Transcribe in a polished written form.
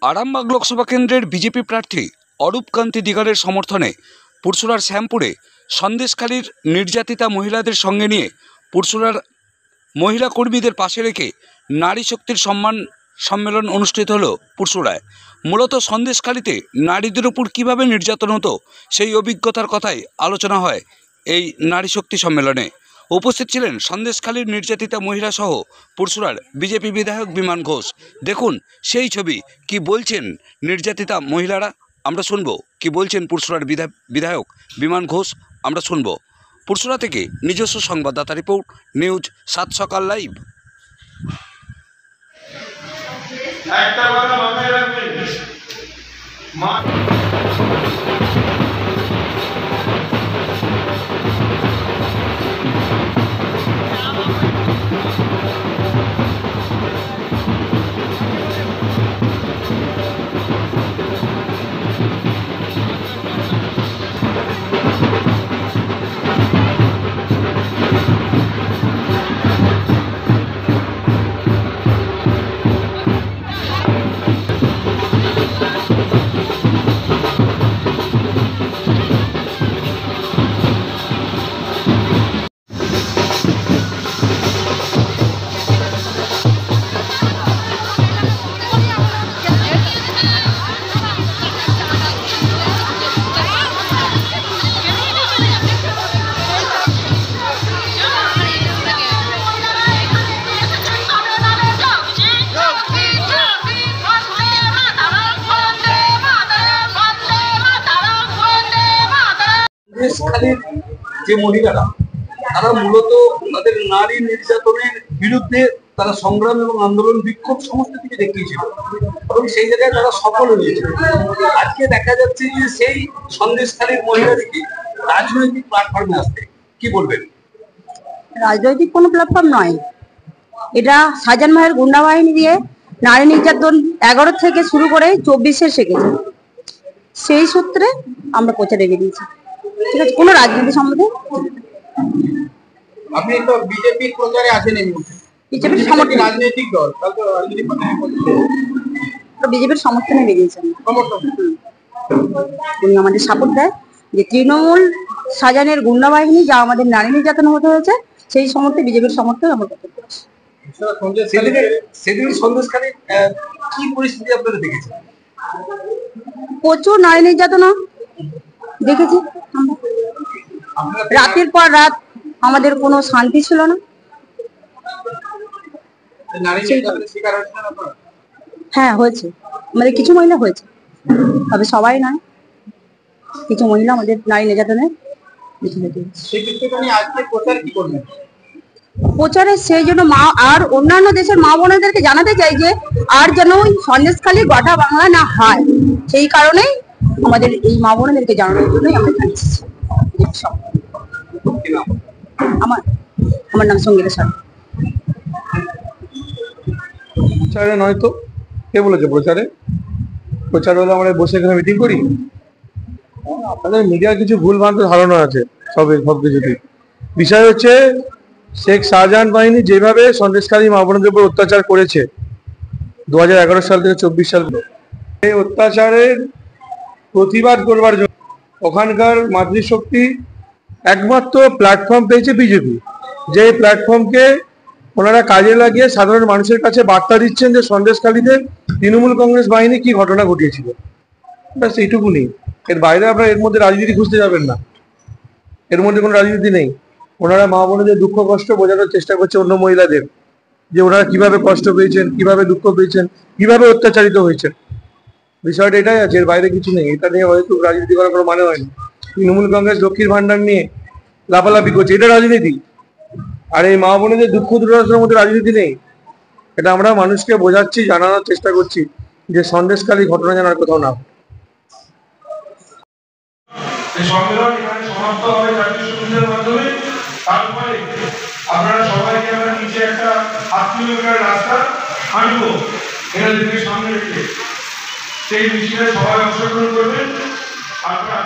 আরামবাগ লোকসভা কেন্দ্রের বিজেপি প্রার্থী অরূপকান্তি দিগারের সমর্থনে পুরসুরার শ্যামপুরে সন্দেশখালীর নির্যাতিতা মহিলাদের সঙ্গে নিয়ে পুরসুরার মহিলা কর্মীদের পাশে রেখে নারী শক্তির সম্মেলন অনুষ্ঠিত হলো পুরসুরায়। মূলত সন্দেশখালীতে নারীদের উপর কীভাবে নির্যাতন হতো সেই অভিজ্ঞতার কথাই আলোচনা হয় এই নারী শক্তি সম্মেলনে। উপস্থিত ছিলেন সন্দেশখালীর নির্যাতিতা মহিলা সহ পুরসুরার বিজেপি বিধায়ক বিমান ঘোষ। দেখুন সেই ছবি, কি বলছেন নির্যাতিতা মহিলারা আমরা শুনবো, কি বলছেন পুরসুরার বিধায়ক বিমান ঘোষ আমরা শুনবো। পুরসুরা থেকে নিজস্ব সংবাদদাতা রিপোর্ট, নিউজ 7 সকাল লাইভ। একটা কথা মাথায় রাখবেন, সন্দেশখালীর যে মহিলারা তারা মূলত তাদের নারী নির্যাতনের বিরুদ্ধে তারা সংগ্রাম এবং আন্দোলন বিক্ষোভ সমস্ত কিছু দেখিয়েছিল এবং সেই জায়গায় তারা সফল হয়েছে। আজকে দেখা যাচ্ছে যে সেই সন্দেশখালীর মহিলাদেরকে রাজনৈতিক প্ল্যাটফর্মে আসতে কি বলবেন? রাজনৈতিক কোনো প্ল্যাটফর্ম নয়, এটা শাহজাহান ভাইয়ের গুন্ডা বাহিনী দিয়ে নারী নির্যাতন 11 থেকে শুরু করে 24-এ শিখেছে। সেই সূত্রে আমরা প্রচারে বেরিয়েছি, ঠিক আছে? কোনো রাজনীতি সম্বন্ধে আপনি তো বিজেপির প্রচারে আছেন, বিজেপির সমর্থন, রাজনৈতিক দল, তাহলে রাজনীতি বিজেপির সমর্থনে বেরিয়েছেন। উনি আমাদের সাপোর্ট দেয় যে তৃণমূল শাহজাহানের গুন্ডা বাহিনী যা আমাদের নারী নির্যাতন হতে হয়েছে সেই সমর্থনে বিজেপির সমর্থন আমরা করতে পারছি। সেদিন সন্দেশখালীর কি পরিস্থিতি আপনারা দেখেছেন? প্রচুর নারী নির্যাতন দেখেছি আমরা, রাতের পর রাত আমাদের কোনো শান্তি ছিল না। হ্যাঁ হয়েছে, আমাদের কিছু মহিলা হয়েছে, তবে সবাই নয়, কিছু মহিলা আমাদের নারী নির্যাতনে। প্রচারে সেই জন্য মা আর অন্যান্য দেশের মা বোনেদেরকে জানাতে চাই যে আর যেন ওই সন্দেশখালী গোটা বাংলা না হয়, সেই কারণেই আমাদের এই মা বোনেদেরকে জানানোর জন্যই আমরা জানিয়েছি। আমার নাম সঙ্গীতা সরকার। প্রচারে নয় তো কে বলেছে প্রচারে? প্রচার হলো আমরা বসে এখানে মিটিং করি। আপনাদের মিডিয়ার কিছু ভুলভ্রান্ত ধারণা আছে সব কিছুতে। বিষয় হচ্ছে শেখ শাহজাহান বাহিনী যেভাবে সন্দেশখালী মা বোনদের উপর অত্যাচার করেছে 2011 সাল থেকে 24 সাল, এই অত্যাচারের প্রতিবাদ করবার জন্য ওখানকার মাতৃশক্তি একমাত্র প্ল্যাটফর্ম পেয়েছে বিজেপি, যে প্ল্যাটফর্মকে ওনারা কাজে লাগিয়ে সাধারণ মানুষের কাছে বার্তা দিচ্ছেন যে সন্দেশখালীতে তৃণমূল কংগ্রেস বাহিনী কি ঘটনা ঘটিয়েছিল। ব্যাস এইটুকুনি, এর বাইরে আপনারা এর মধ্যে রাজনীতি খুঁজতে যাবেন না, এর মধ্যে কোনো রাজনীতি নেই। ওনারা মা বোনদের দুঃখ কষ্ট বোঝানোর চেষ্টা করছে অন্য মহিলাদের, যে ওনারা কিভাবে কষ্ট পেয়েছেন, কিভাবে দুঃখ পেয়েছেন, কিভাবে অত্যাচারিত হয়েছেন। বিষয়টা এটাই আছে, এর বাইরে কিছু নেই। এটা নিয়ে হয়তো রাজনীতি করার কোনো মানে হয় না। তৃণমূল কংগ্রেস লক্ষ্মীর ভান্ডার নিয়ে লাফালাফি করছে, এটা রাজনীতি। আর এই মা বোনদের দুঃখ দুর্দশার মধ্যে রাজনীতি নেই। এটা আমরা মানুষকে বোঝাচ্ছি, জানানোর চেষ্টা করছি যে সন্দেশখালী ঘটনা যেন আর কোথাও না। সম্মেলন এখানে সমাপ্ত হবে জাতীয় সঙ্গীতের মাধ্যমে। তারপরে আপনারা সবাইকে আমরা নিচে একটা 7 কিলোমিটার রাস্তা হাঁটবো এখান থেকে সামনে রেখে, সেই মিছিলে সবাই অংশগ্রহণ করবেন। আপনারা